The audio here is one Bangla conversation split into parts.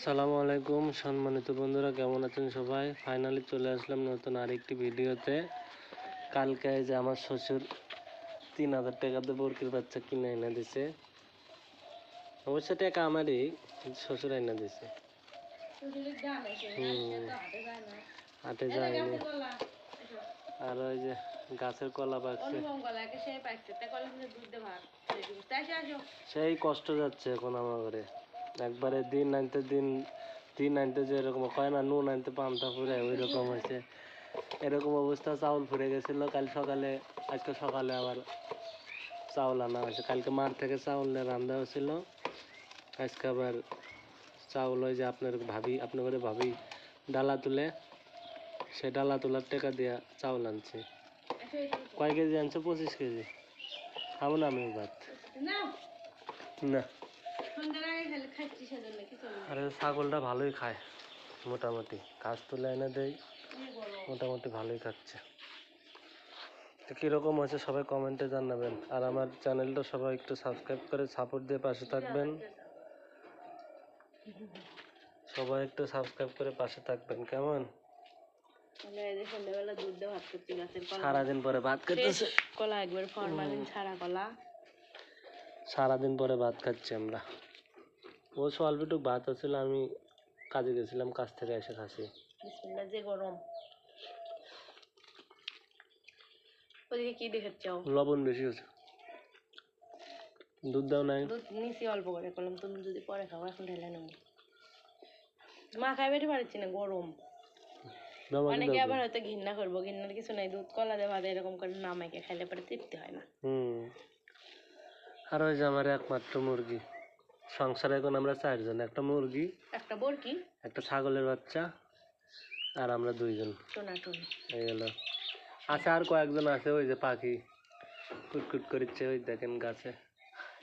আসসালামু আলাইকুম সম্মানিত বন্ধুরা, কেমন আছেন সবাই? ফাইনালি চলে আসলাম নতুন আরেকটি ভিডিওতে। কালকে যে আমার শ্বশুর 3000 টাকাতে বরকির বাচ্চা কিনে এনে দিছে। অবশ্য টাকা আমারই, শ্বশুর এনে দিছে। হাটে যায়নি। আর ওই যে গাছের কলা পাকছে, সেই কষ্ট যাচ্ছে এখন আমার ঘরে। একবারে দিন আনতে যে এরকম কয় না, নুন আনতে পান্তা ফুরে, ওই রকম হয়েছে। এরকম অবস্থা। চাউল ফুরে গেছিল আজকে সকালে আবার চাউল আনা হয়েছে। কালকে মাঠ থেকে চাউল রান্না হয়েছিল, আজকে আবার চাউল ওই যে আপনার ঘরে ভাবি ডালা তুলে, সে ডালা তোলার টাকা দিয়া চাউল আনছে। কয় কেজি আনছে? 25 কেজি। খাবো না আমি ভাত না। আরে ছাগলটা ভালোই খায়, মোটামুটি ঘাস তুলে এনে দেয়, মোটামুটি ভালোই খাচ্ছে। তো কীরকম হয়েছে সবাই কমেন্টে জানাবেন। আর আমার চ্যানেলটা সবাই একটু সাবস্ক্রাইব করে সাপোর্ট দিয়ে পাশে থাকবেন। সবাই একটু সাবস্ক্রাইব করে পাশে থাকবেন, কেমন? সারাদিন পরে ভাত খেতেছে, কলা একবার ফরমালিন ছাড়া কলা। সারাদিন পরে ভাত খাচ্ছি আমরা। ও অল্প একটু ভাত আছিল, আমি কাজে গেছিলাম, কাজ থেকে এসে খাচ্ছি। যে গরম, ওদিকে কি দেখাচ্ছ? লবণ বেশি হচ্ছে। দুধ দাও নাই? দুধ নিচে অল্প করে করলাম, তুমি যদি পরে খাও, এখন ঢেলে নেবো। মা খাই বেটে পারছি না, গরম। অনেকে আবার হয়তো ঘৃণা করবো, ঘৃণার কিছু নাই। দুধ কলা দিয়ে ভাত এরকম করে নামাইকে খাইলে পরে তৃপ্তি হয় না। আর ওই যে আমার একমাত্র মুরগি সংসারে, এখন আমরা 4 জন। একটা মুরগি, একটা বরকি, একটা ছাগলের বাচ্চা, আর আমরা 2 জন। এই হলো। আছে আর কয়েকজন আছে, ওই যে পাখি কুটকুট করছে, ওই দেখেন গাছে।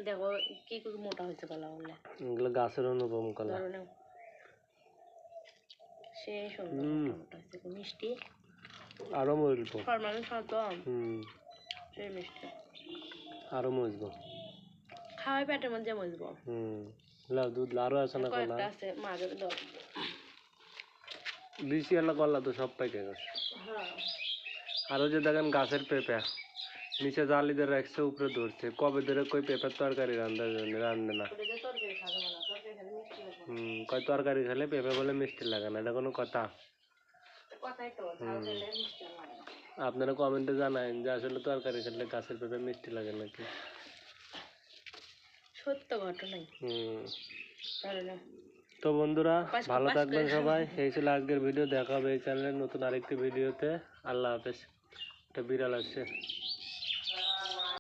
দেখো কি মোটা হয়েছে কলা বললে, এগুলো গাছের অনুপম কলা। সে সুন্দর মোটা হয়েছে, মিষ্টি। আরো মজবো ফরমালিন খাওয়া, সেই মিষ্টি আরো মজবো, খাওয়াই পেটের মধ্যে মজবো। লাও দুধ আরো আছে না? কলা আছে, মাঝে দাও। লিচি এলা কলা তো সব পাইকে গেছে। আরো যে দেখেন গাছের পেঁপে নিচে জালি দিয়ে রাখছে, উপরে ধরছে। কবে ধরে কই পেঁপের তরকারি রান্ধে না। কয় তরকারি খেলে পেঁপে বলে মিষ্টি লাগে না, এটা কোনো কথা? আপনারা কমেন্টে জানান যে আসলে তরকারি খেলে গাছের পেঁপে মিষ্টি লাগে নাকি। সত্য ঘটনাই। তো বন্ধুরা, ভালো থাকবেন সবাই। এই ছিল আজকের ভিডিও। দেখা হবে এই চ্যানেলের নতুন আরেকটি ভিডিওতে। আল্লাহ হাফেজ। একটা বিড়াল আসছে।